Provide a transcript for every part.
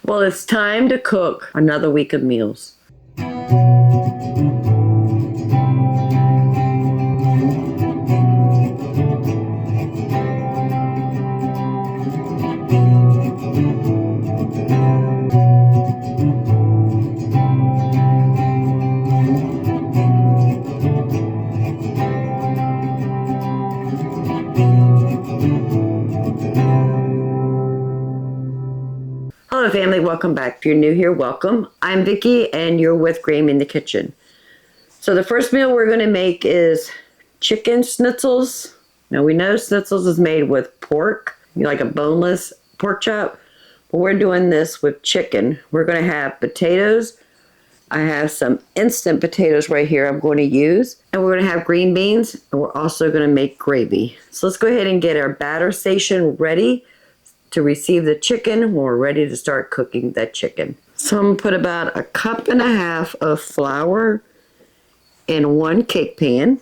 Well, it's time to cook another week of meals. Hello family, welcome back. If you're new here, welcome. I'm Vicki and you're with Graham in the kitchen. So the first meal we're going to make is chicken schnitzels. Now we know schnitzels is made with pork, like a boneless pork chop, but we're doing this with chicken. We're going to have potatoes. I have some instant potatoes right here I'm going to use, and we're going to have green beans, and we're also going to make gravy. So let's go ahead and get our batter station ready to receive the chicken when we're ready to start cooking that chicken. So I'm going to put about 1.5 cups of flour in one cake pan.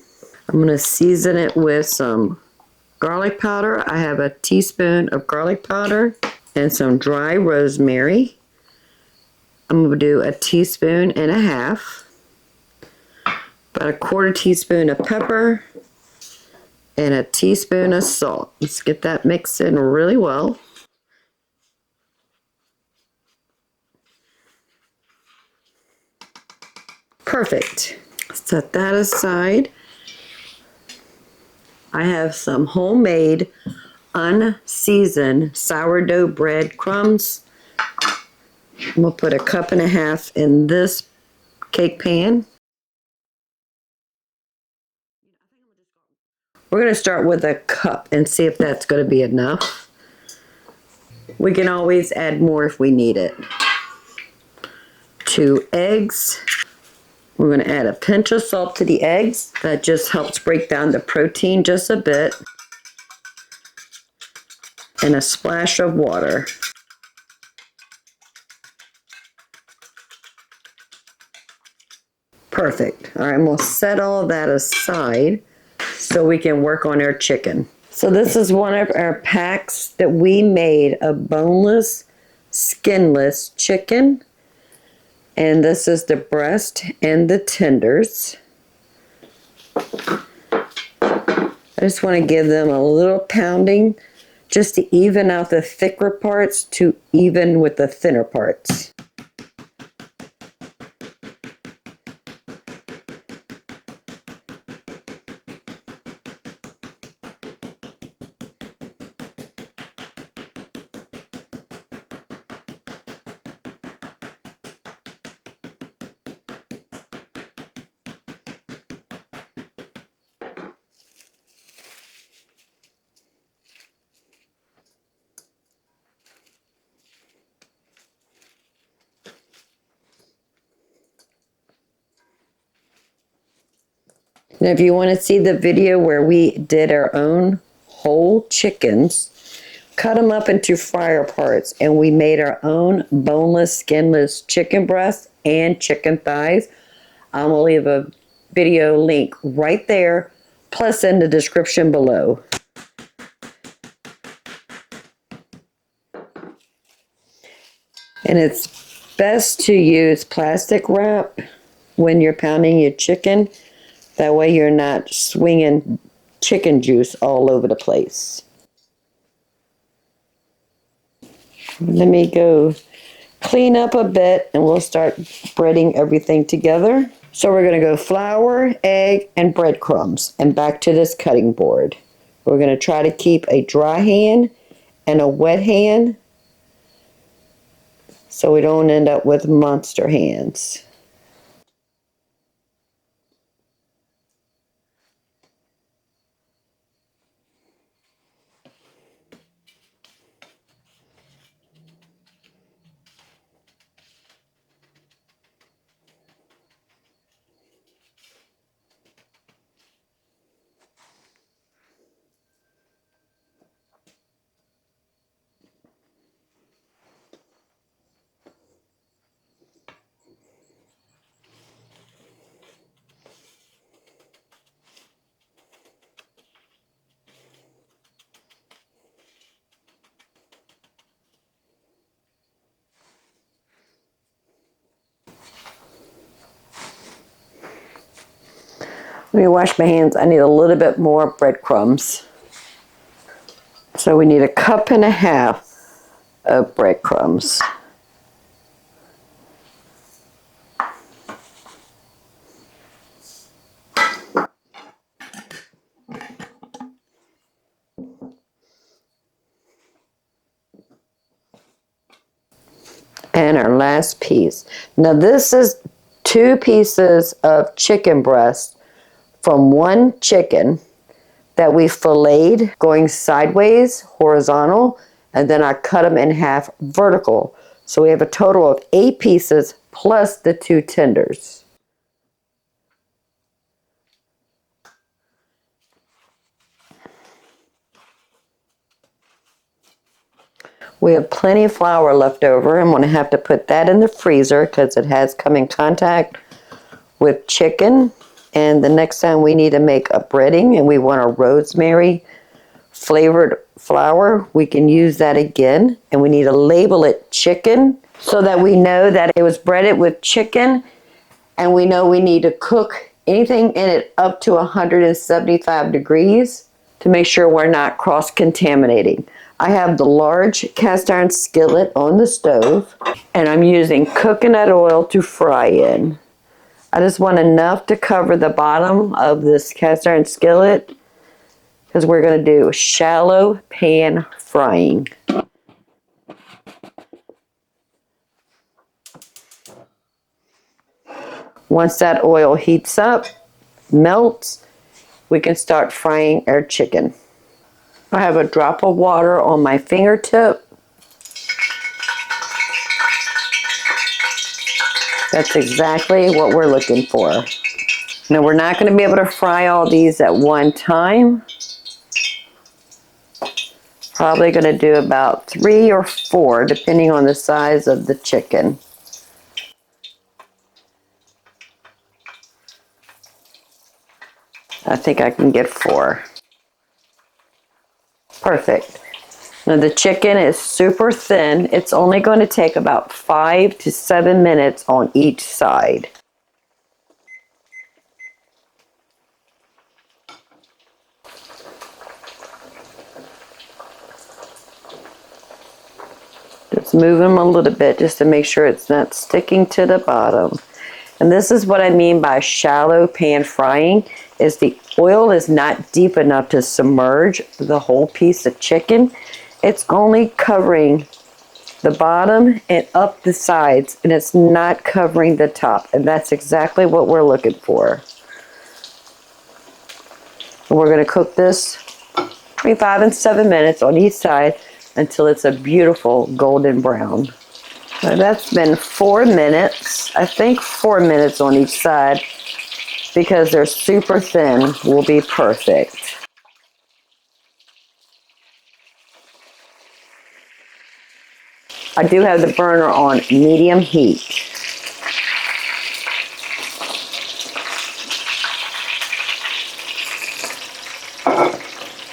I'm going to season it with some garlic powder. I have a teaspoon of garlic powder and some dry rosemary. I'm going to do 1.5 teaspoons, about 1/4 teaspoon of pepper, and 1 teaspoon of salt. Let's get that mixed in really well. Perfect. Set that aside. I have some homemade unseasoned sourdough bread crumbs. I'm going to put 1.5 cups in this cake pan. We're going to start with 1 cup and see if that's going to be enough. We can always add more if we need it. 2 eggs. We're going to add a pinch of salt to the eggs. That just helps break down the protein just a bit. And a splash of water. Perfect. All right, and we'll set all that aside so we can work on our chicken. So this is one of our packs that we made of boneless, skinless chicken. And this is the breast and the tenders. I just want to give them a little pounding just to even out the thicker parts to even with the thinner parts. And if you want to see the video where we did our own whole chickens, cut them up into fryer parts, and we made our own boneless, skinless chicken breast and chicken thighs. I'm going to leave a video link right there, plus in the description below. And it's best to use plastic wrap when you're pounding your chicken. That way you're not swinging chicken juice all over the place. Let me go clean up a bit and we'll start breading everything together. So we're going to go flour, egg, and breadcrumbs and back to this cutting board. We're going to try to keep a dry hand and a wet hand so we don't end up with monster hands. Let me wash my hands. I need a little bit more breadcrumbs. So we need 1.5 cups of breadcrumbs. And our last piece. Now this is 2 pieces of chicken breast from 1 chicken that we filleted going sideways, horizontal, and then I cut them in half vertical. So we have a total of 8 pieces plus the 2 tenders. We have plenty of flour left over. I'm going to have to put that in the freezer because it has come in contact with chicken. And the next time we need to make a breading and we want a rosemary flavored flour, we can use that again. And we need to label it chicken so that we know that it was breaded with chicken, and we know we need to cook anything in it up to 175 degrees to make sure we're not cross-contaminating. I have the large cast iron skillet on the stove, and I'm using coconut oil to fry in. I just want enough to cover the bottom of this cast iron skillet because we're going to do shallow pan frying. Once that oil heats up, melts, we can start frying our chicken. I have a drop of water on my fingertip. That's exactly what we're looking for. Now we're not going to be able to fry all these at one time. Probably going to do about 3 or 4 depending on the size of the chicken. I think I can get 4. Perfect. Now the chicken is super thin. It's only going to take about 5 to 7 minutes on each side. Just move them a little bit just to make sure it's not sticking to the bottom. And this is what I mean by shallow pan frying, is the oil is not deep enough to submerge the whole piece of chicken. It's only covering the bottom and up the sides, and it's not covering the top. And that's exactly what we're looking for. And we're going to cook this between 5 and 7 minutes on each side until it's a beautiful golden brown. So that's been 4 minutes. I think 4 minutes on each side because they're super thin will be perfect. I do have the burner on medium heat.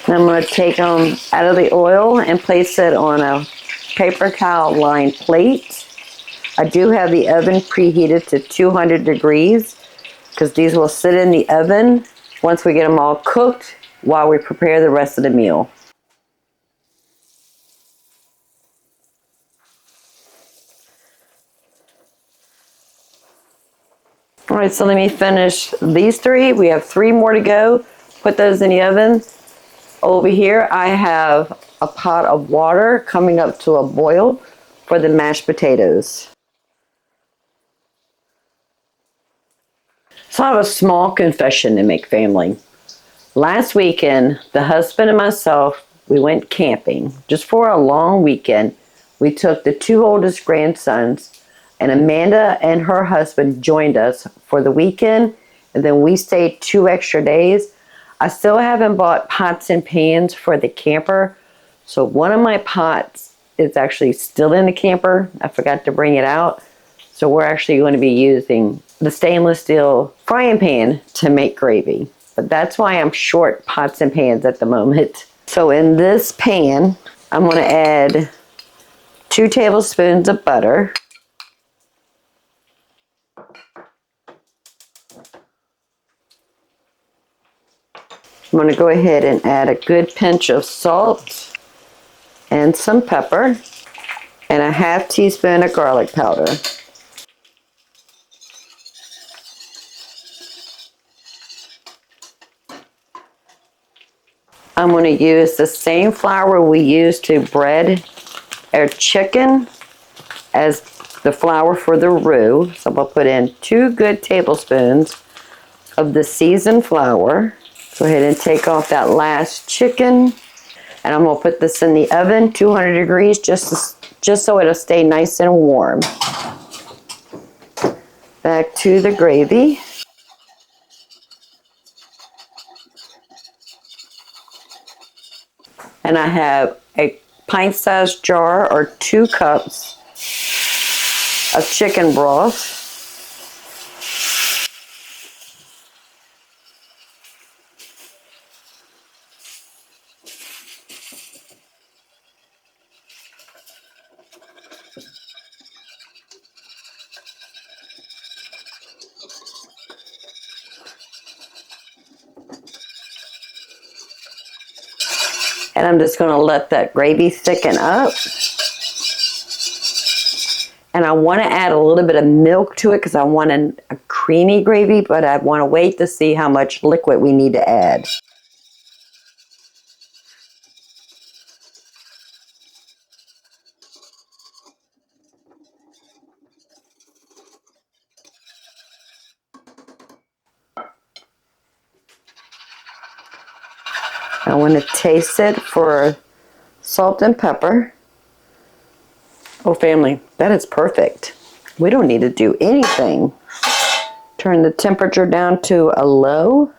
I'm going to take them out of the oil and place it on a paper towel lined plate. I do have the oven preheated to 200 degrees because these will sit in the oven once we get them all cooked while we prepare the rest of the meal. All right, so let me finish these 3. We have 3 more to go. Put those in the oven. Over here, I have a pot of water coming up to a boil for the mashed potatoes. So I have a small confession to make, family. Last weekend, the husband and myself, we went camping just for a long weekend. We took the 2 oldest grandsons, and Amanda and her husband joined us for the weekend, and then we stayed 2 extra days. I still haven't bought pots and pans for the camper, so one of my pots is actually still in the camper. I forgot to bring it out, so we're actually going to be using the stainless steel frying pan to make gravy. But that's why I'm short pots and pans at the moment. So in this pan, I'm going to add 2 tablespoons of butter. I'm going to go ahead and add a good pinch of salt and some pepper and a half teaspoon of garlic powder. I'm going to use the same flour we used to bread our chicken as the flour for the roux. So I'm going to put in 2 good tablespoons of the seasoned flour. Go ahead and take off that last chicken. And I'm going to put this in the oven, 200 degrees, just so it'll stay nice and warm. Back to the gravy. And I have a pint-sized jar or 2 cups of chicken broth. And I'm just going to let that gravy thicken up. And I want to add a little bit of milk to it because I want a creamy gravy, but I want to wait to see how much liquid we need to add. I want to taste it for salt and pepper. Oh, family, that is perfect. We don't need to do anything. Turn the temperature down to a low.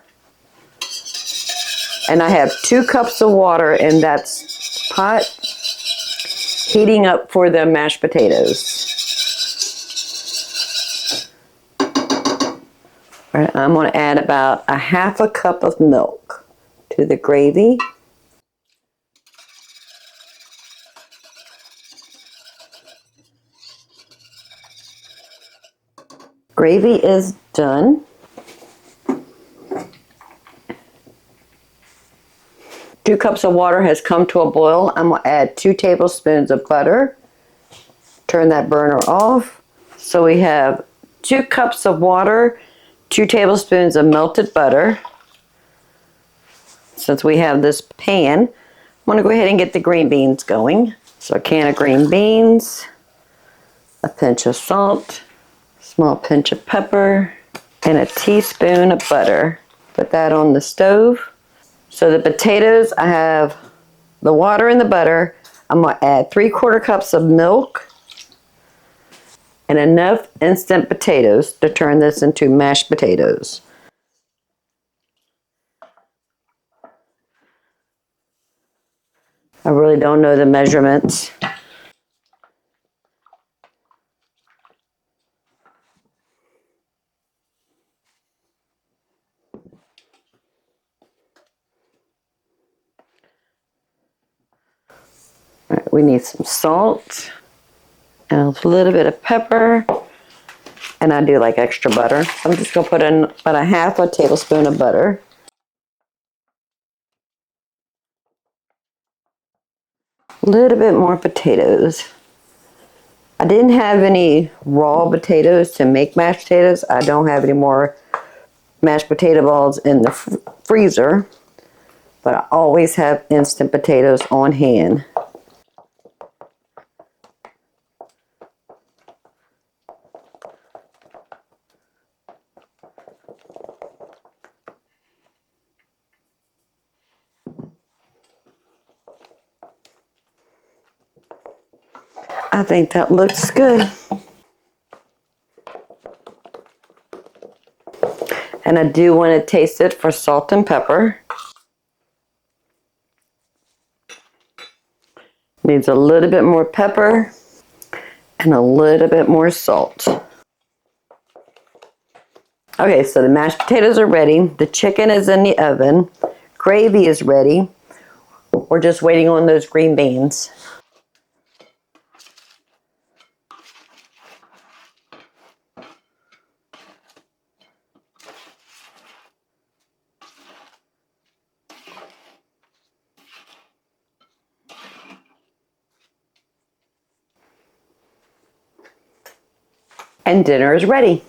And I have 2 cups of water in that pot heating up for the mashed potatoes. All right, I'm going to add about a half a cup of milk to the gravy. Gravy is done. 2 cups of water has come to a boil. I'm going to add 2 tablespoons of butter. Turn that burner off. So we have 2 cups of water, 2 tablespoons of melted butter. Since we have this pan, I'm going to go ahead and get the green beans going. So a can of green beans, a pinch of salt, small pinch of pepper, and a teaspoon of butter. Put that on the stove. So the potatoes, I have the water and the butter. I'm going to add 3/4 cups of milk and enough instant potatoes to turn this into mashed potatoes. I really don't know the measurements. All right, we need some salt and a little bit of pepper. And I do like extra butter. So I'm just going to put in about a half a tablespoon of butter. A little bit more potatoes. I didn't have any raw potatoes to make mashed potatoes. I don't have any more mashed potato balls in the freezer, but I always have instant potatoes on hand. I think that looks good. And I do want to taste it for salt and pepper. Needs a little bit more pepper and a little bit more salt. Okay, so the mashed potatoes are ready. The chicken is in the oven. Gravy is ready. We're just waiting on those green beans. And dinner is ready.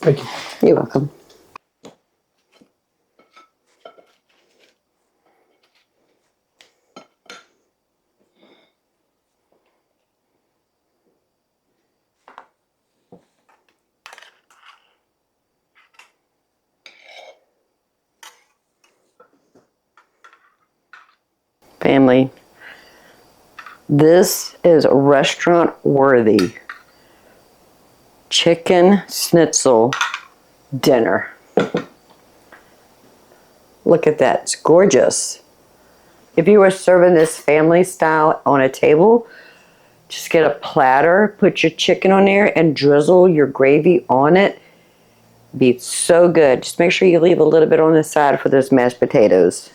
Thank you. You're welcome. Family, this is restaurant worthy chicken schnitzel dinner. Look at that, it's gorgeous. If you were serving this family style on a table, just get a platter, put your chicken on there and drizzle your gravy on it. Be so good. Just make sure you leave a little bit on the side for those mashed potatoes.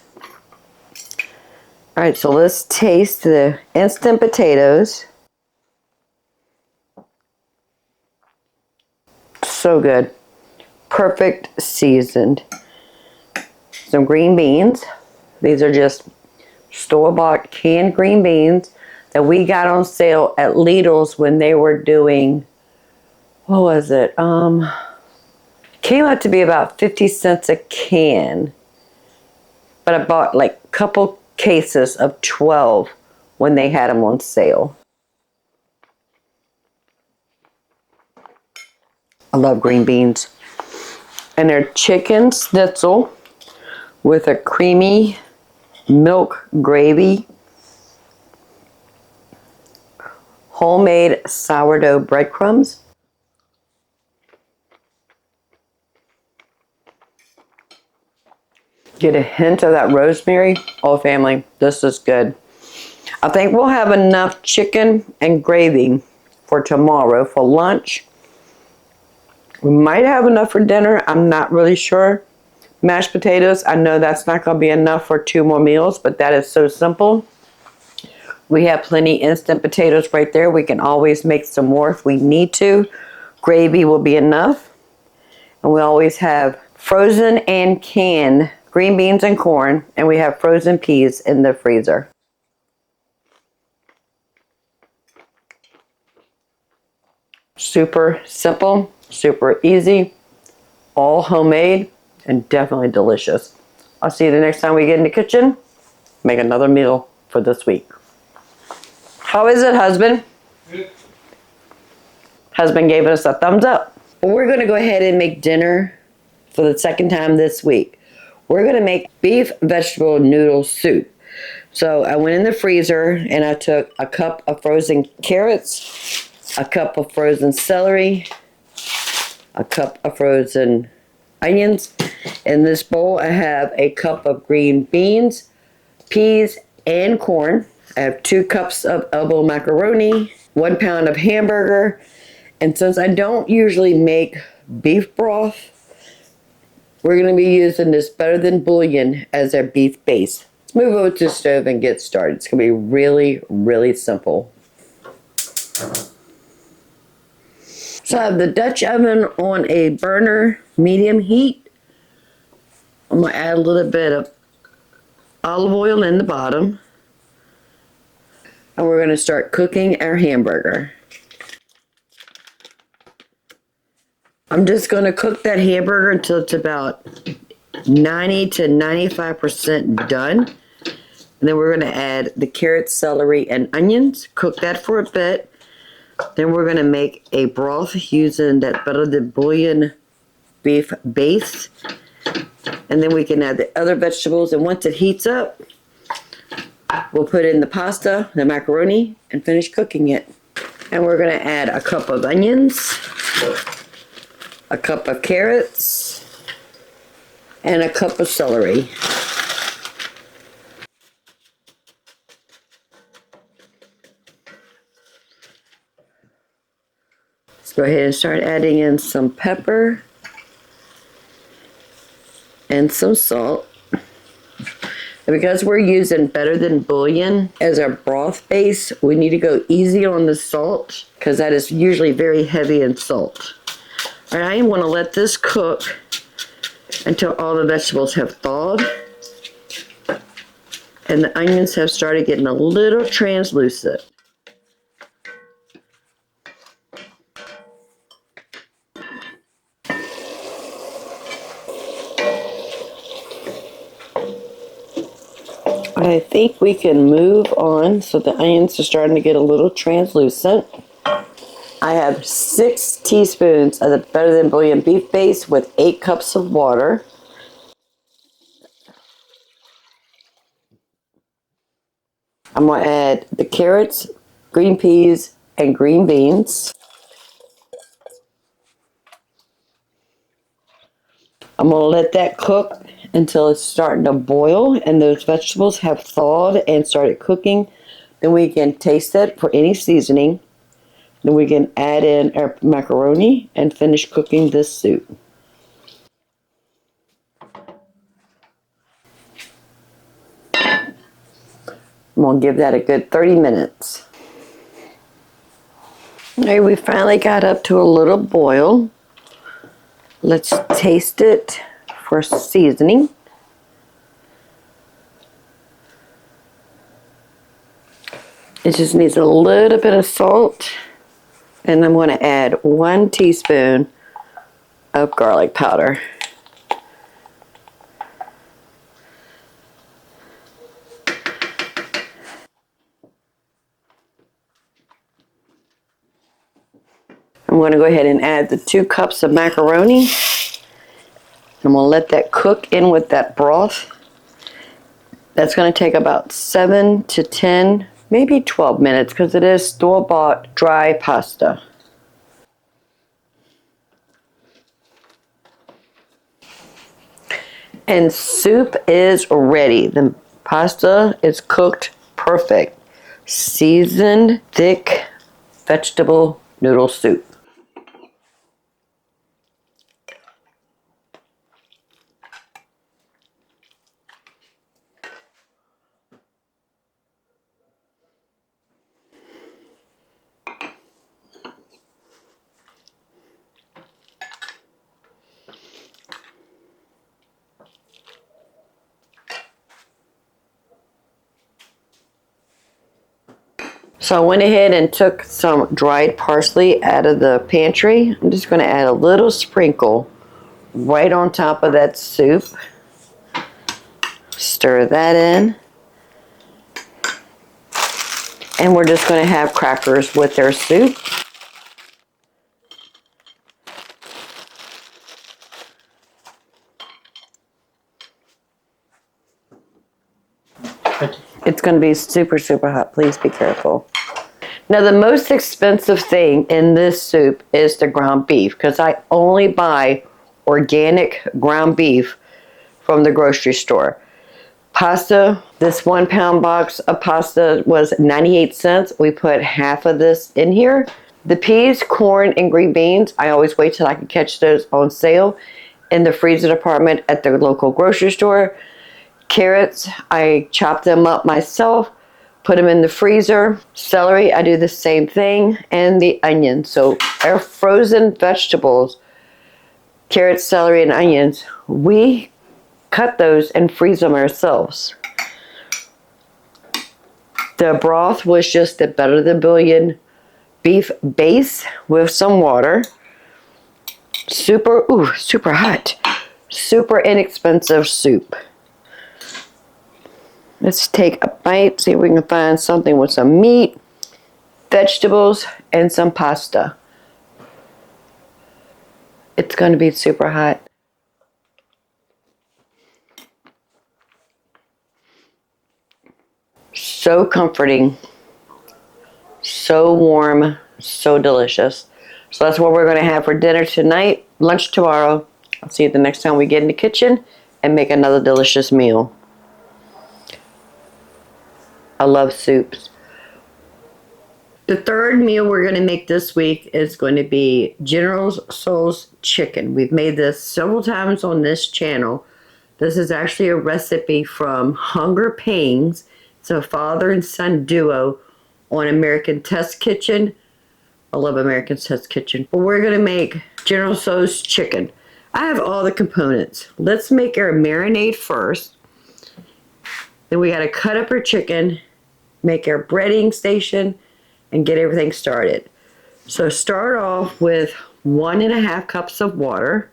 All right, so let's taste the instant potatoes. So good. Perfect seasoned. Some green beans. These are just store-bought canned green beans that we got on sale at Lidl's when they were doing, what was it? Came out to be about 50 cents a can. But I bought like a couple cases of 12 when they had them on sale. I love green beans. And they're chicken schnitzel with a creamy milk gravy, homemade sourdough breadcrumbs, get a hint of that rosemary. Oh, family, this is good. I think we'll have enough chicken and gravy for tomorrow for lunch. We might have enough for dinner. I'm not really sure. Mashed potatoes, I know that's not going to be enough for 2 more meals, but that is so simple. We have plenty instant potatoes right there. We can always make some more if we need to. Gravy will be enough. And we always have frozen and canned green beans and corn, and we have frozen peas in the freezer. Super simple, super easy, all homemade, and definitely delicious. I'll see you the next time we get in the kitchen. Make another meal for this week. How is it, husband? Good. Husband gave us a thumbs up. We're going to go ahead and make dinner for the second time this week. We're going to make beef vegetable noodle soup. So I went in the freezer and I took a cup of frozen carrots, a cup of frozen celery, a cup of frozen onions. In this bowl, I have a cup of green beans, peas, and corn. I have 2 cups of elbow macaroni, 1 pound of hamburger, and since I don't usually make beef broth, we're going to be using this Better Than Bullion as our beef base. Let's move over to the stove and get started. It's going to be really, really simple. So I have the Dutch oven on a burner, medium heat. I'm going to add a little bit of olive oil in the bottom. And we're going to start cooking our hamburger. I'm just going to cook that hamburger until it's about 90 to 95% done. And then we're going to add the carrots, celery, and onions. Cook that for a bit. Then we're going to make a broth using that Better Than Bullion beef base. And then we can add the other vegetables. And once it heats up, we'll put in the pasta, the macaroni, and finish cooking it. And we're going to add a cup of onions, a cup of carrots, and a cup of celery. Let's go ahead and start adding in some pepper and some salt. And because we're using Better Than Bullion as our broth base, we need to go easy on the salt because that is usually very heavy in salt. All right, I want to let this cook until all the vegetables have thawed and the onions have started getting a little translucent. I think we can move on so the onions are starting to get a little translucent. I have 6 teaspoons of the Better Than Bullion beef base with 8 cups of water. I'm going to add the carrots, green peas, and green beans. I'm going to let that cook until it's starting to boil and those vegetables have thawed and started cooking. Then we can taste it for any seasoning. Then we can add in our macaroni and finish cooking this soup. I'm going to give that a good 30 minutes. All right, we finally got up to a little boil. Let's taste it for seasoning. It just needs a little bit of salt. And I'm going to add 1 teaspoon of garlic powder. I'm going to go ahead and add the 2 cups of macaroni. I'm going to let that cook in with that broth. That's going to take about 7 to 10, maybe 12 minutes because it is store-bought dry pasta. And soup is ready. The pasta is cooked perfect. Seasoned, thick vegetable noodle soup. So I went ahead and took some dried parsley out of the pantry. I'm just going to add a little sprinkle right on top of that soup. Stir that in. And we're just going to have crackers with their soup. It's going to be super, super hot. Please be careful. Now, the most expensive thing in this soup is the ground beef because I only buy organic ground beef from the grocery store. Pasta, this 1 pound box of pasta was 98 cents. We put half of this in here. The peas, corn, and green beans, I always wait till I can catch those on sale in the freezer department at the local grocery store. Carrots, I chop them up myself, put them in the freezer. Celery, I do the same thing, and the onions. So our frozen vegetables, carrots, celery, and onions, we cut those and freeze them ourselves. The broth was just the Better Than Bullion beef base with some water. Super hot. Super inexpensive soup. Let's take a bite, see if we can find something with some meat, vegetables, and some pasta. It's going to be super hot. So comforting, so warm, so delicious. So that's what we're going to have for dinner tonight, lunch tomorrow. I'll see you the next time we get in the kitchen and make another delicious meal. I love soups. The third meal we're going to make this week is going to be General Tso's chicken. We've made this several times on this channel. This is actually a recipe from Hunger Pains. It's a father and son duo on American Test Kitchen. I love American Test Kitchen. But we're going to make General Tso's chicken. I have all the components. Let's make our marinade first. Then we got to cut up our chicken, make our breading station, and get everything started. So start off with 1.5 cups of water,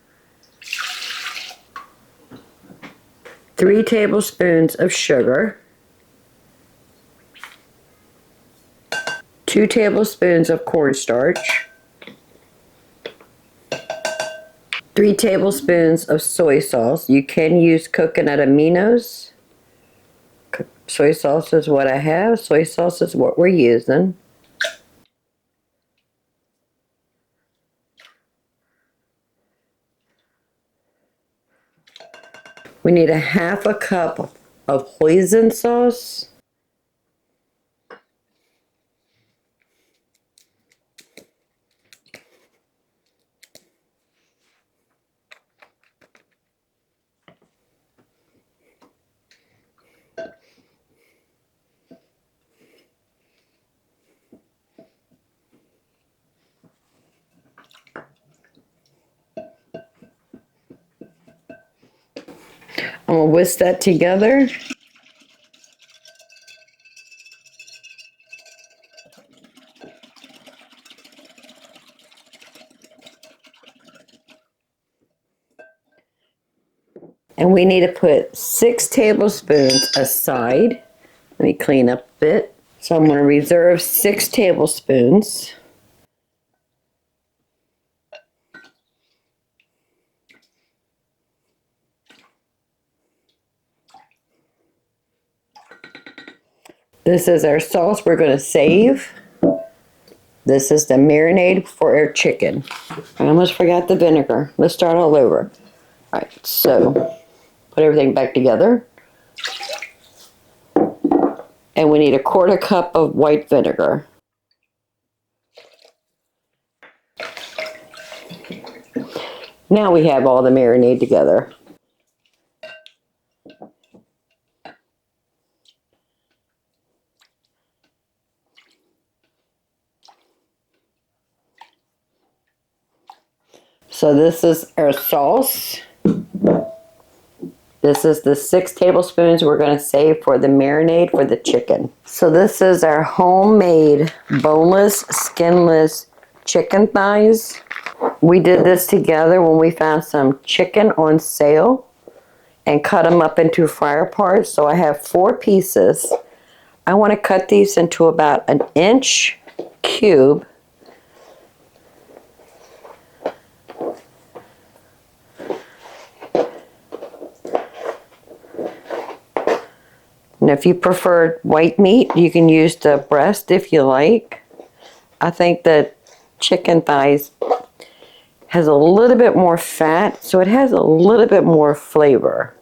3 tablespoons of sugar, 2 tablespoons of cornstarch, 3 tablespoons of soy sauce. You can use coconut aminos. Soy sauce is what I have. Soy sauce is what we're using. We need 1/2 cup of hoisin sauce. I'm going to whisk that together. And we need to put 6 tablespoons aside. Let me clean up a bit. So I'm going to reserve 6 tablespoons. This is our sauce we're going to save. This is the marinade for our chicken. I almost forgot the vinegar. Let's start all over. All right, so put everything back together. And we need 1/4 cup of white vinegar. Now we have all the marinade together. So this is our sauce. This is the 6 tablespoons we're going to save for the marinade for the chicken. So this is our homemade boneless, skinless chicken thighs. We did this together when we found some chicken on sale and cut them up into fryer parts. So I have 4 pieces. I want to cut these into about 1 inch cube. And if you prefer white meat, you can use the breast if you like. I think that chicken thighs has a little bit more fat, so it has a little bit more flavor.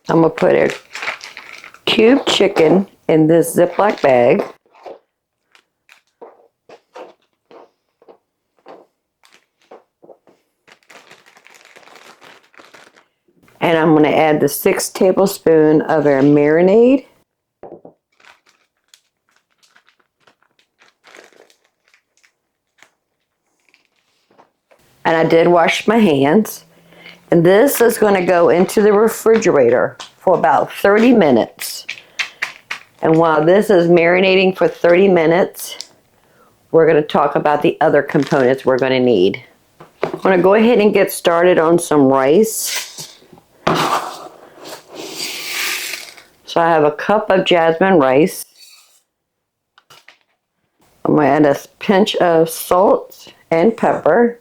I'm going to put a cube chicken in this Ziploc bag. And I'm going to add the 6 tablespoons of our marinade. And I did wash my hands. And this is going to go into the refrigerator for about 30 minutes. And while this is marinating for 30 minutes, we're going to talk about the other components we're going to need. I'm going to go ahead and get started on some rice. So I have a cup of jasmine rice. I'm going to add a pinch of salt and pepper.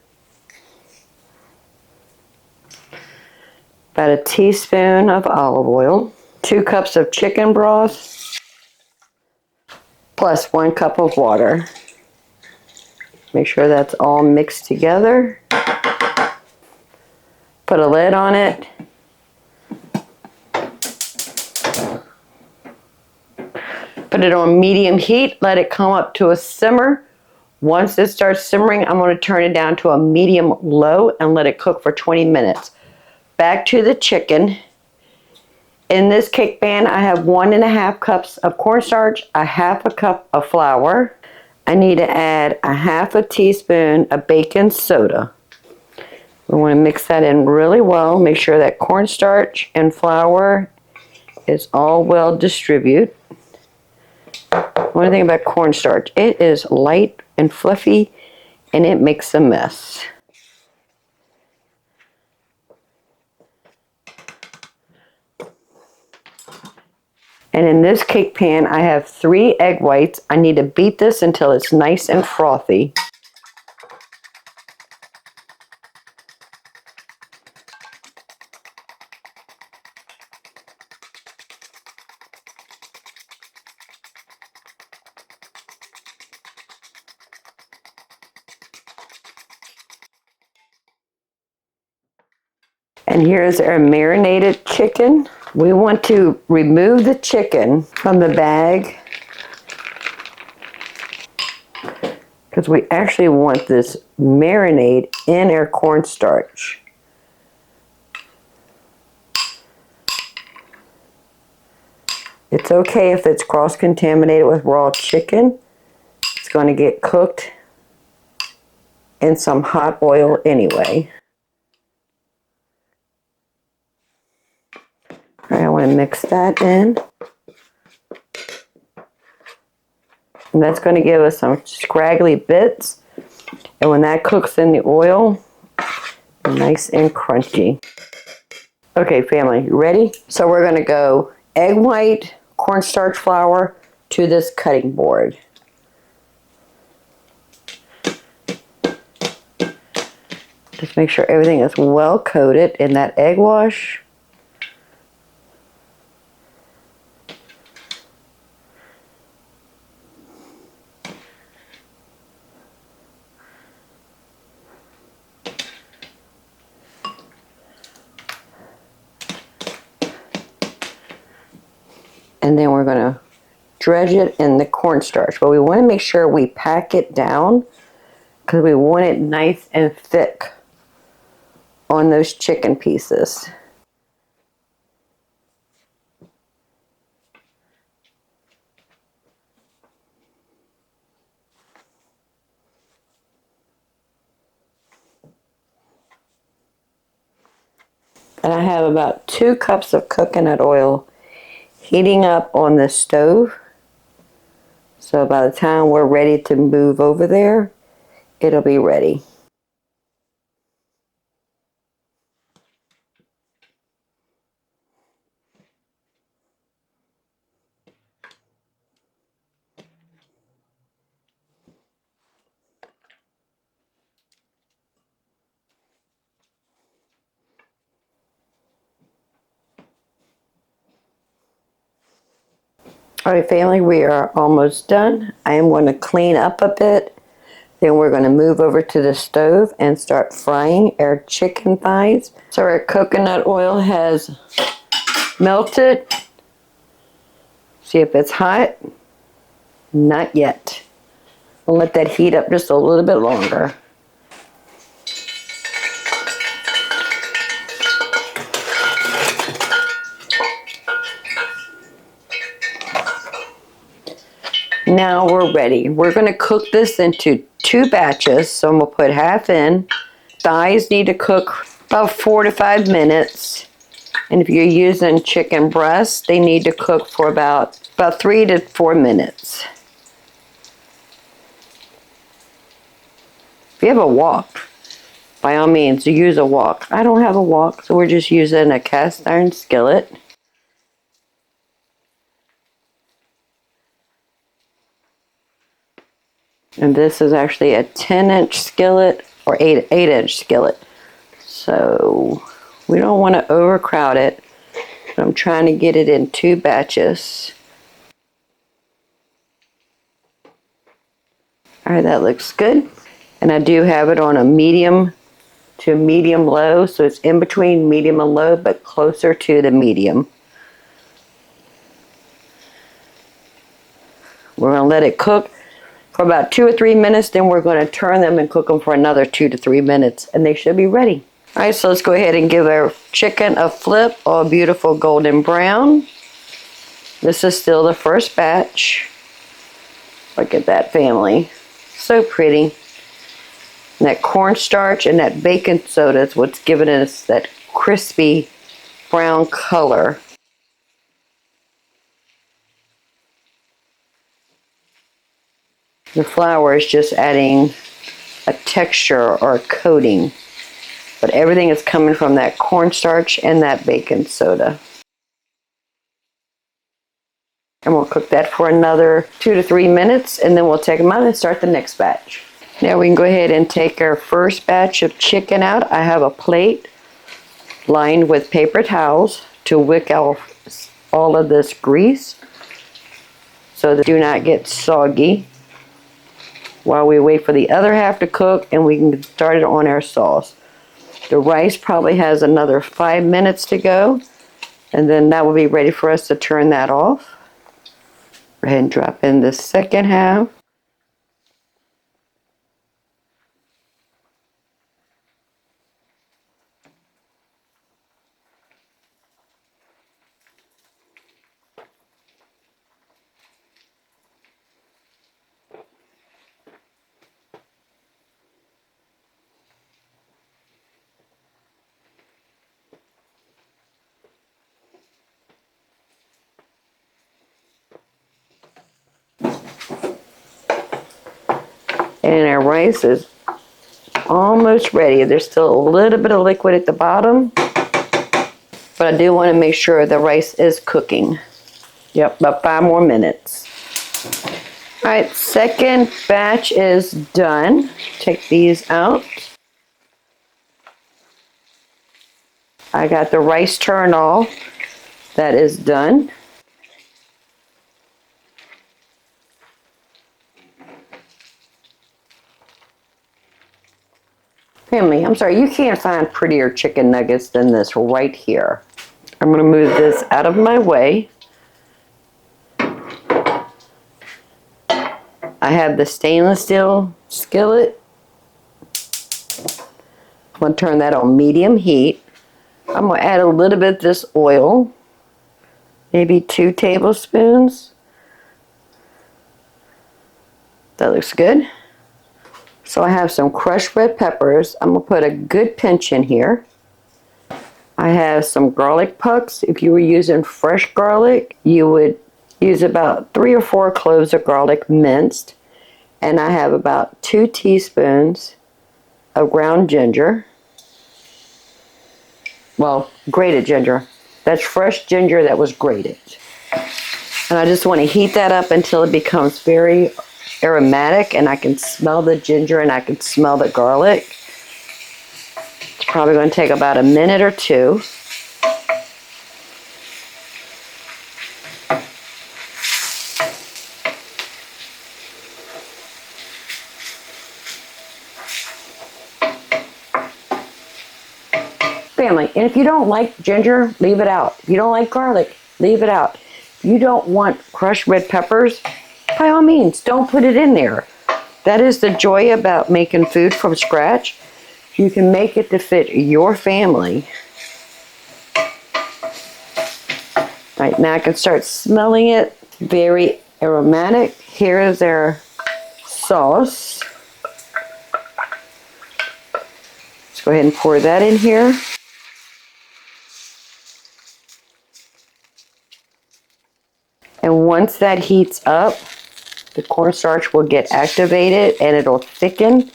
About a teaspoon of olive oil. 2 cups of chicken broth, plus 1 cup of water. Make sure that's all mixed together. Put a lid on it. Put it on medium heat, let it come up to a simmer. Once it starts simmering, I'm going to turn it down to a medium low and let it cook for 20 minutes. Back to the chicken. In this cake pan, I have 1.5 cups of cornstarch, a 1/2 cup of flour. I need to add a 1/2 teaspoon of baking soda. We want to mix that in really well. Make sure that cornstarch and flour is all well distributed. One thing about cornstarch, it is light and fluffy and it makes a mess. And in this cake pan, I have 3 egg whites. I need to beat this until it's nice and frothy. And here's our marinated chicken. We want to remove the chicken from the bag because we actually want this marinade in our cornstarch. It's okay if it's cross-contaminated with raw chicken. It's going to get cooked in some hot oil anyway. All right, I want to mix that in. And that's going to give us some scraggly bits. And when that cooks in the oil, nice and crunchy. Okay, family, you ready? So we're going to go egg white, cornstarch flour to this cutting board. Just make sure everything is well coated in that egg wash. And then we're going to dredge it in the cornstarch. But we want to make sure we pack it down because we want it nice and thick on those chicken pieces. And I have about 2 cups of coconut oil heating up on the stove. So by the time we're ready to move over there, it'll be ready. All right, family, we are almost done. I am going to clean up a bit. Then we're going to move over to the stove and start frying our chicken thighs. So our coconut oil has melted. See if it's hot. Not yet. We'll let that heat up just a little bit longer. Now we're ready. We're going to cook this into 2 batches. So I'm going to put half in. Thighs need to cook about 4 to 5 minutes. And if you're using chicken breasts, they need to cook for about 3 to 4 minutes. If you have a wok, by all means, use a wok. I don't have a wok, so we're just using a cast iron skillet. And this is actually a 10-inch skillet or 8-inch skillet. So we don't want to overcrowd it. I'm trying to get it in 2 batches. All right, that looks good. And I do have it on a medium to medium low, so it's in between medium and low, but closer to the medium. We're gonna let it cook for about 2 or 3 minutes, then we're gonna turn them and cook them for another 2 to 3 minutes, and they should be ready. All right, so let's go ahead and give our chicken a flip, all beautiful golden brown. This is still the first batch. Look at that, family. So pretty. And that cornstarch and that baking soda is what's giving us that crispy brown color. The flour is just adding a texture or a coating, but everything is coming from that cornstarch and that baking soda. And we'll cook that for another 2 to 3 minutes, and then we'll take them out and start the next batch. Now we can go ahead and take our first batch of chicken out. I have a plate lined with paper towels to wick out all of this grease so that do not get soggy while we wait for the other half to cook, and we can get started on our sauce. The rice probably has another 5 minutes to go, and then that will be ready for us to turn that off. Go ahead and drop in the second half. And our rice is almost ready. There's still a little bit of liquid at the bottom, but I do want to make sure the rice is cooking. Yep, about 5 more minutes. All right, second batch is done. Take these out. I got the rice turned off. That is done. Family, I'm sorry, you can't find prettier chicken nuggets than this right here. I'm going to move this out of my way. I have the stainless steel skillet. I'm going to turn that on medium heat. I'm going to add a little bit of this oil, maybe 2 tablespoons. That looks good. So I have some crushed red peppers. I'm going to put a good pinch in here. I have some garlic pucks. If you were using fresh garlic, you would use about 3 or 4 cloves of garlic minced. And I have about 2 teaspoons of ground ginger. Well, grated ginger. That's fresh ginger that was grated. And I just want to heat that up until it becomes very aromatic, and I can smell the ginger and I can smell the garlic. It's probably going to take about a minute or 2. Family, and if you don't like ginger, leave it out. If you don't like garlic, leave it out. If you don't want crushed red peppers, by all means, don't put it in there. That is the joy about making food from scratch. You can make it to fit your family. All right, now I can start smelling it. Very aromatic. Here is our sauce. Let's go ahead and pour that in here. And once that heats up, the cornstarch will get activated and it'll thicken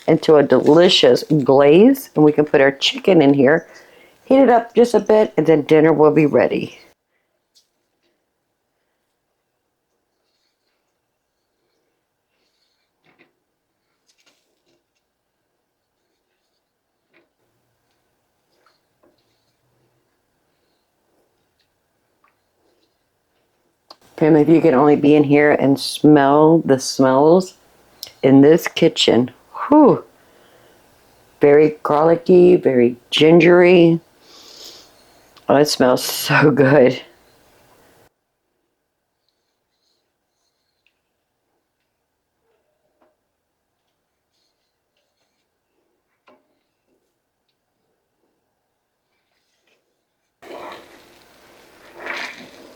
into a delicious glaze. And we can put our chicken in here, heat it up just a bit, and then dinner will be ready. Family, if you can only be in here and smell the smells in this kitchen. Whew. Very garlicky, very gingery. Oh, it smells so good.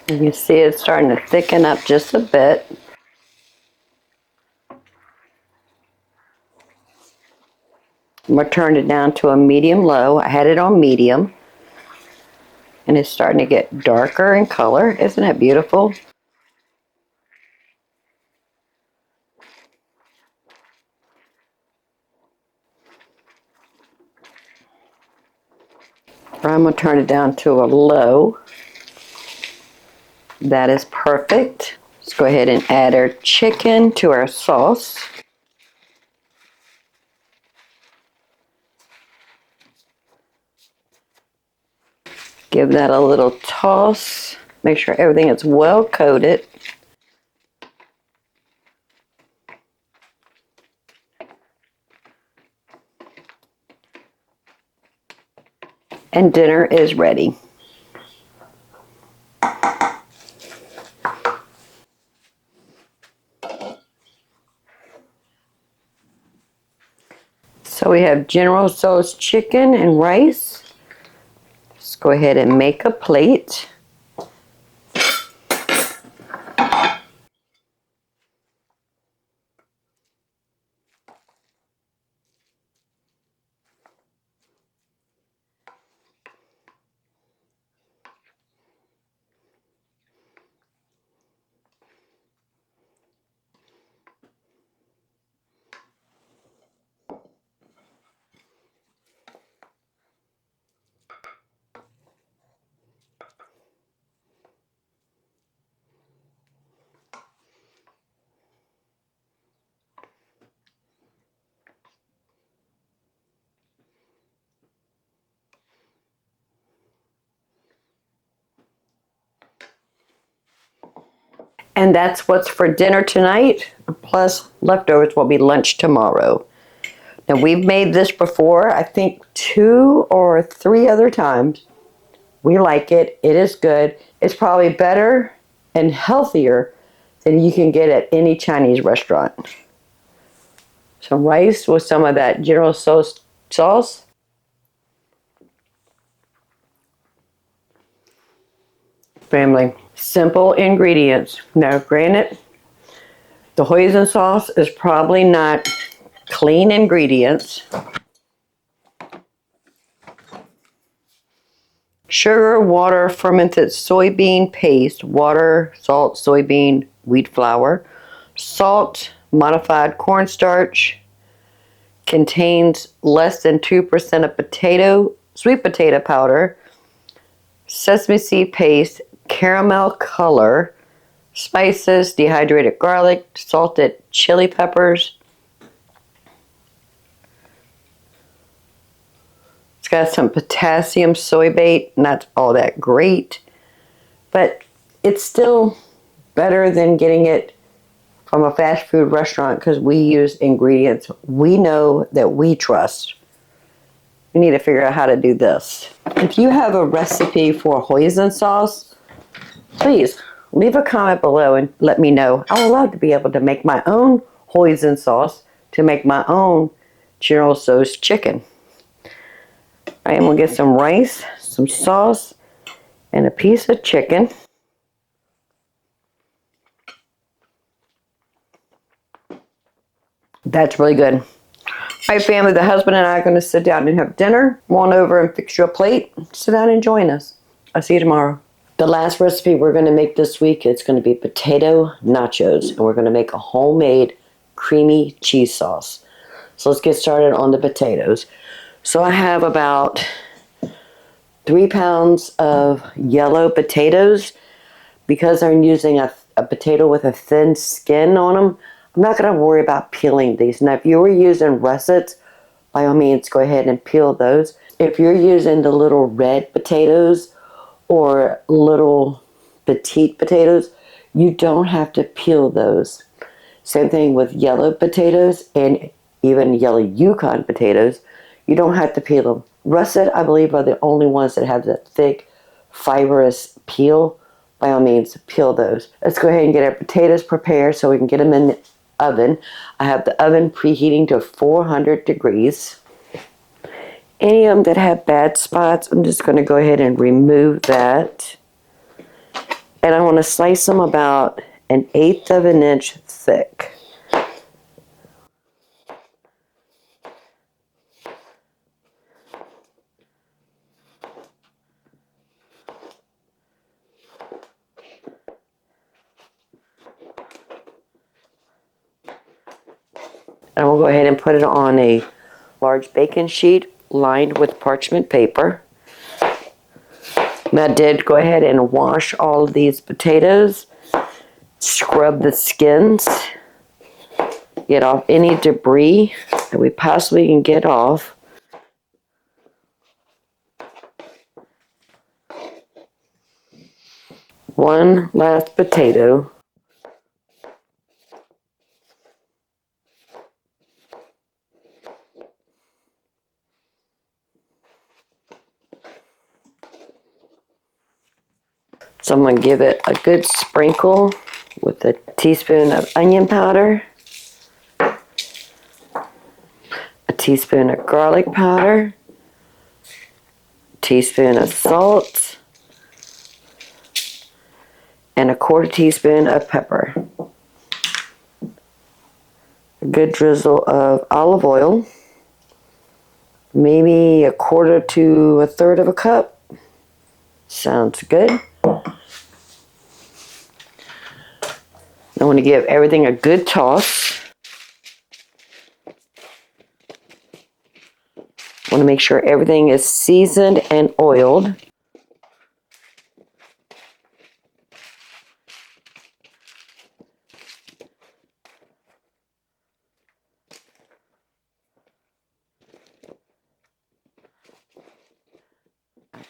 You see it's starting to thicken up just a bit. I'm going to turn it down to a medium-low. I had it on medium. And it's starting to get darker in color. Isn't that beautiful? I'm going to turn it down to a low. That is perfect. Let's go ahead and add our chicken to our sauce. Give that a little toss. Make sure everything is well coated. And dinner is ready. So we have General Tso's chicken and rice. Let's go ahead and make a plate. And that's what's for dinner tonight, plus leftovers will be lunch tomorrow. Now we've made this before, I think 2 or 3 other times. We like it, it is good. It's probably better and healthier than you can get at any Chinese restaurant. Some rice with some of that General Tso's sauce. Family, simple ingredients. Now granted, the hoisin sauce is probably not clean ingredients. Sugar, water, fermented soybean paste, water, salt, soybean, wheat flour, salt, modified cornstarch, contains less than 2% of sweet potato powder, sesame seed paste, caramel color, spices, dehydrated garlic, salted chili peppers. It's got some potassium sorbate, not all that great, but it's still better than getting it from a fast food restaurant because we use ingredients we know that we trust. We need to figure out how to do this. If you have a recipe for hoisin sauce, please leave a comment below and let me know. I would love to be able to make my own hoisin sauce to make my own General Tso's chicken. I am going to get some rice, some sauce, and a piece of chicken. That's really good. All right, family, the husband and I are going to sit down and have dinner. Come on over and fix you a plate. Sit down and join us. I'll see you tomorrow. The last recipe we're going to make this week is going to be potato nachos. And we're going to make a homemade creamy cheese sauce. So let's get started on the potatoes. So I have about 3 pounds of yellow potatoes. Because I'm using a potato with a thin skin on them, I'm not going to worry about peeling these. Now, if you were using russets, by all means, go ahead and peel those. If you're using the little red potatoes or little petite potatoes, You don't have to peel those. Same thing with yellow potatoes and even yellow Yukon potatoes. You don't have to peel them. Russet, I believe, are the only ones that have that thick, fibrous peel. By all means, peel those. Let's go ahead and get our potatoes prepared so we can get them in the oven. I have the oven preheating to 400 degrees. Any of them that have bad spots, I'm just going to go ahead and remove that. And I want to slice them about 1/8 of an inch thick. And we'll go ahead and put it on a large baking sheet lined with parchment paper. And I did go ahead and wash all of these potatoes, scrub the skins, get off any debris that we possibly can get off. One last potato. So I'm going to give it a good sprinkle with a teaspoon of onion powder, a teaspoon of garlic powder, a teaspoon of salt, and a 1/4 teaspoon of pepper. A good drizzle of olive oil, maybe 1/4 to 1/3 of a cup. Sounds good. I want to give everything a good toss. I want to make sure everything is seasoned and oiled.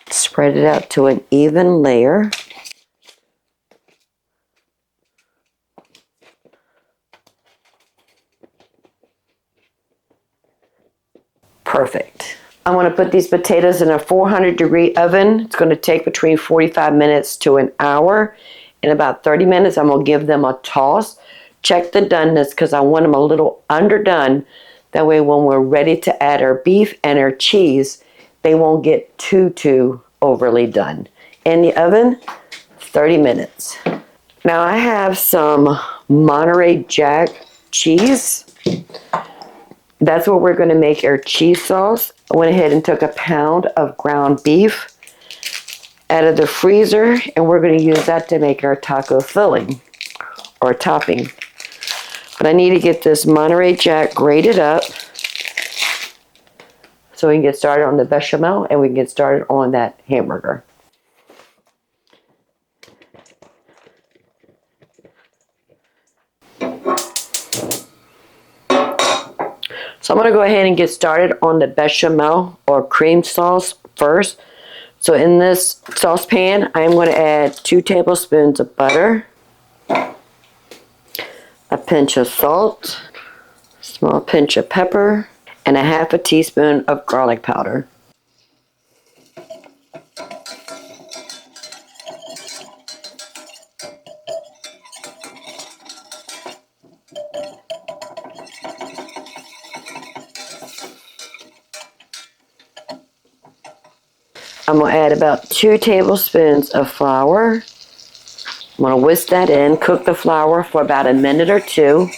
Spread it out to an even layer. Perfect. I want to put these potatoes in a 400-degree oven. It's going to take between 45 minutes to an hour. In about 30 minutes, I'm going to give them a toss. Check the doneness because I want them a little underdone. That way when we're ready to add our beef and our cheese, they won't get too overly done. In the oven, 30 minutes. Now I have some Monterey Jack cheese. That's what we're going to make our cheese sauce. I went ahead and took 1 pound of ground beef out of the freezer, and we're going to use that to make our taco filling or topping. But I need to get this Monterey Jack grated up so we can get started on the bechamel and we can get started on that hamburger. So I'm going to go ahead and get started on the bechamel or cream sauce first. So in this saucepan, I'm going to add 2 tablespoons of butter, a pinch of salt, a small pinch of pepper, and 1/2 teaspoon of garlic powder. I'm going to add about 2 tablespoons of flour. I'm going to whisk that in, cook the flour for about 1 minute or 2.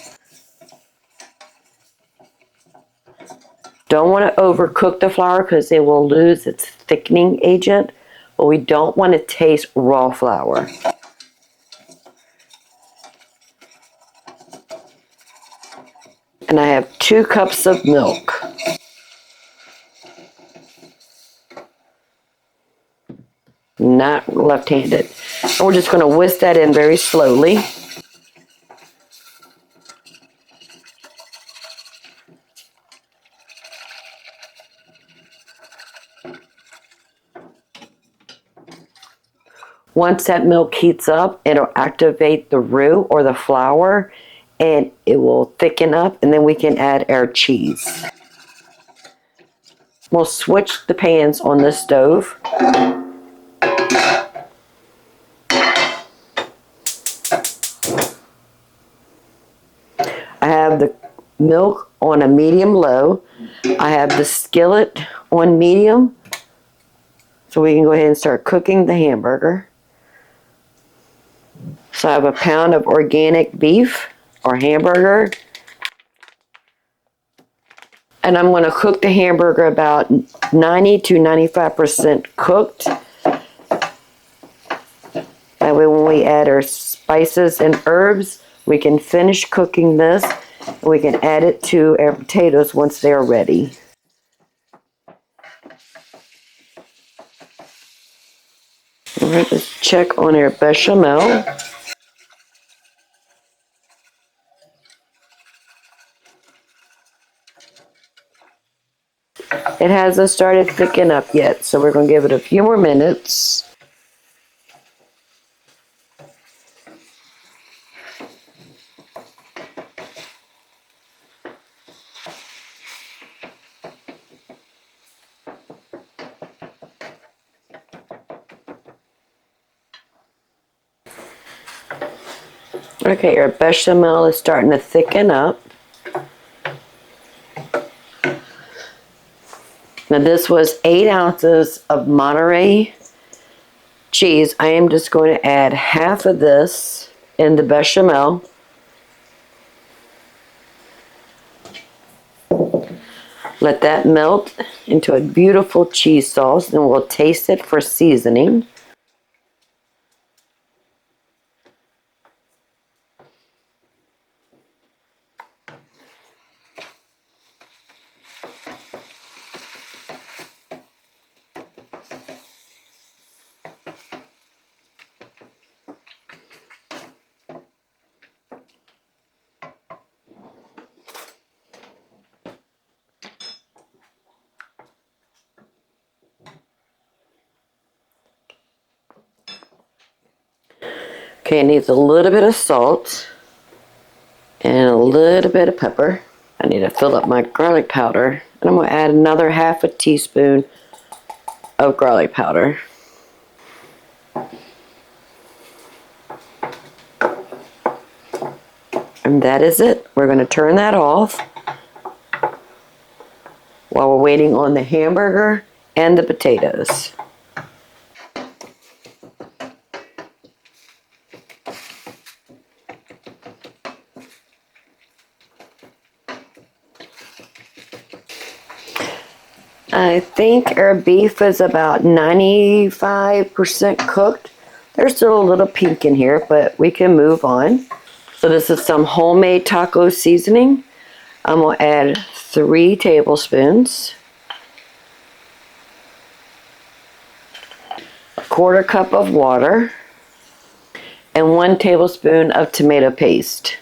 Don't want to overcook the flour because it will lose its thickening agent, but we don't want to taste raw flour. And I have 2 cups of milk. Not left-handed. And we're just going to whisk that in very slowly. Once that milk heats up, it'll activate the roux or the flour, and it will thicken up, and then we can add our cheese. We'll switch the pans on the stove. I have the milk on a medium-low. I have the skillet on medium. So we can go ahead and start cooking the hamburger. So I have a pound of organic beef or hamburger. And I'm going to cook the hamburger about 90 to 95% cooked. That way when we add our spices and herbs, we can finish cooking this. And we can add it to our potatoes once they're ready. All right, let's check on our bechamel. It hasn't started thickening up yet, so we're going to give it a few more minutes. Okay, our bechamel is starting to thicken up. Now this was 8 ounces of Monterey cheese. I am just going to add half of this in the bechamel. Let that melt into a beautiful cheese sauce, and we'll taste it for seasoning. Okay, it needs a little bit of salt and a little bit of pepper. I need to fill up my garlic powder, and I'm going to add another half a teaspoon of garlic powder. And that is it. We're going to turn that off while we're waiting on the hamburger and the potatoes. I think our beef is about 95% cooked. There's still a little pink in here, but we can move on. So this is some homemade taco seasoning. I'm going to add 3 tablespoons. A 1/4 cup of water. And 1 tablespoon of tomato paste.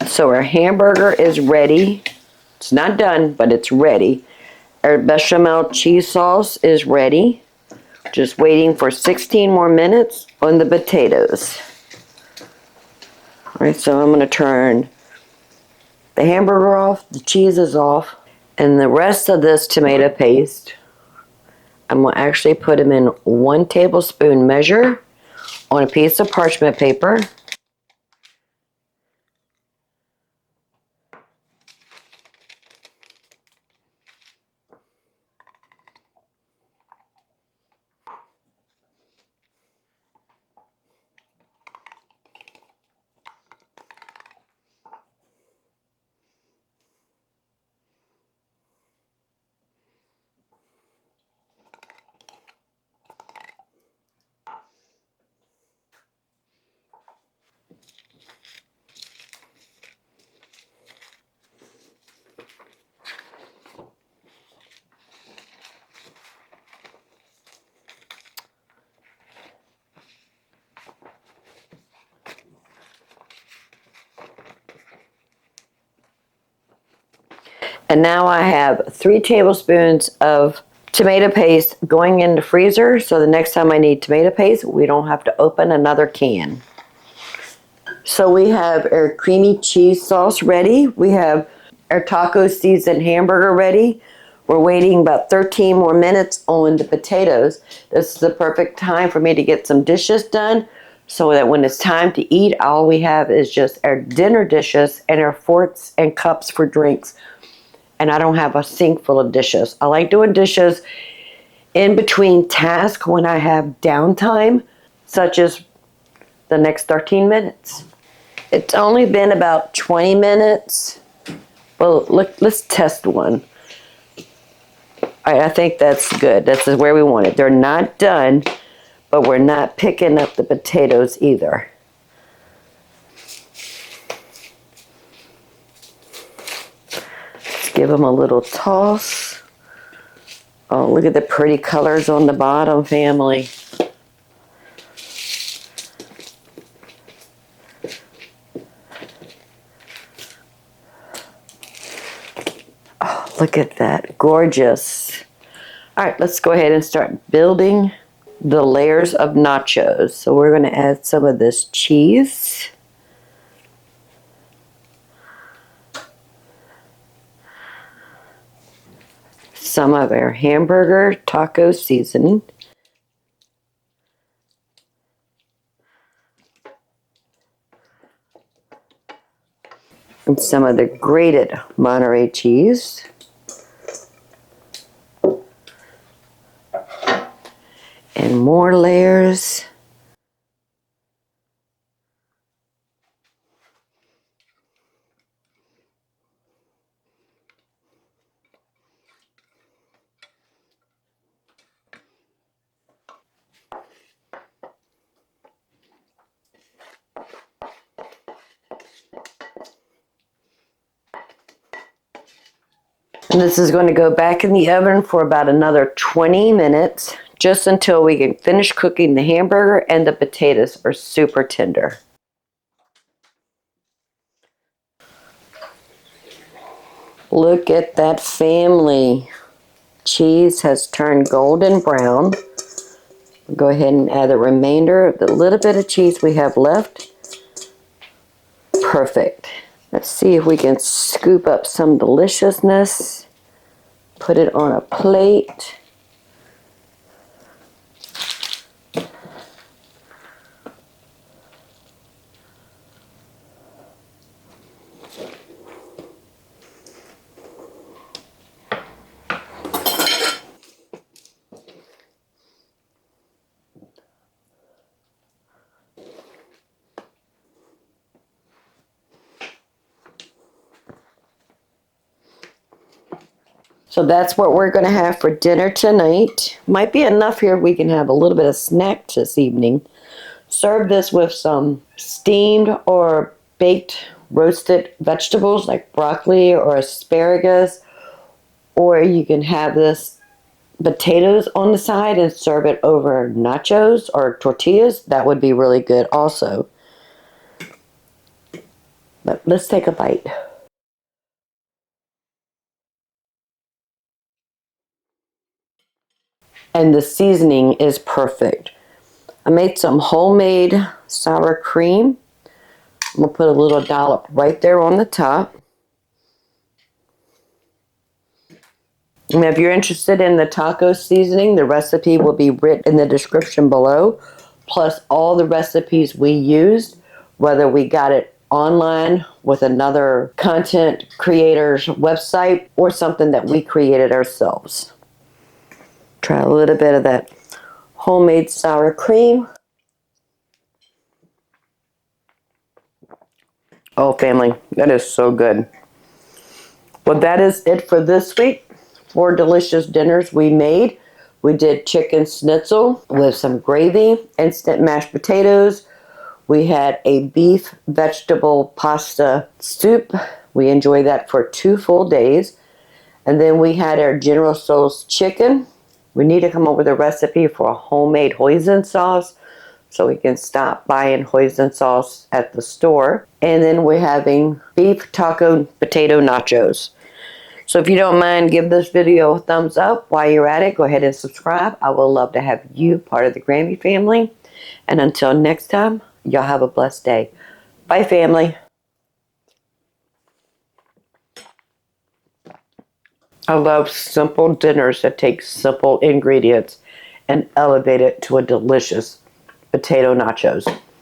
So our hamburger is ready. It's not done, but it's ready. Our bechamel cheese sauce is ready. Just waiting for 16 more minutes on the potatoes. All right, so I'm going to turn the hamburger off, the cheese is off, and the rest of this tomato paste, I'm going to actually put them in 1 tablespoon measure on a piece of parchment paper. And now I have 3 tablespoons of tomato paste going in the freezer, so the next time I need tomato paste, we don't have to open another can. So we have our creamy cheese sauce ready. We have our taco seasoned hamburger ready. We're waiting about 13 more minutes on the potatoes. This is the perfect time for me to get some dishes done so that when it's time to eat, all we have is just our dinner dishes and our forks and cups for drinks. And I don't have a sink full of dishes. I like doing dishes in between tasks when I have downtime, such as the next 13 minutes. It's only been about 20 minutes. Well, look, let's test one. All right, I think that's good. This is where we want it. They're not done, but we're not picking up the potatoes either. Let's give them a little toss. Oh, look at the pretty colors on the bottom, family. Oh, look at that, gorgeous. All right, let's go ahead and start building the layers of nachos. So we're going to add some of this cheese. Some of our hamburger taco seasoning. And some of the grated Monterey cheese. And more layers. And this is going to go back in the oven for about another 20 minutes, just until we can finish cooking the hamburger and the potatoes are super tender. Look at that, family. Cheese has turned golden brown. We'll go ahead and add the remainder of the little bit of cheese we have left. Perfect. Let's see if we can scoop up some deliciousness. Put it on a plate. So that's what we're going to have for dinner tonight. Might be enough here. We can have a little bit of snack this evening. Serve this with some steamed or baked roasted vegetables like broccoli or asparagus. Or you can have this potatoes on the side and serve it over nachos or tortillas. That would be really good also. But let's take a bite. And the seasoning is perfect. I made some homemade sour cream. I'm going to put a little dollop right there on the top. And if you're interested in the taco seasoning, the recipe will be written in the description below, plus all the recipes we used, whether we got it online with another content creator's website or something that we created ourselves. Try a little bit of that homemade sour cream. Oh, family, that is so good. Well, that is it for this week. 4 delicious dinners we made. We did chicken schnitzel with some gravy, instant mashed potatoes. We had a beef vegetable pasta soup. We enjoyed that for 2 full days. And then we had our General Tso's chicken. We need to come up with a recipe for a homemade hoisin sauce so we can stop buying hoisin sauce at the store. And then we're having beef taco potato nachos. So if you don't mind, give this video a thumbs up. While you're at it, go ahead and subscribe. I would love to have you part of the Grammy family. And until next time, y'all have a blessed day. Bye, family. I love simple dinners that take simple ingredients and elevate it to a delicious potato nachos.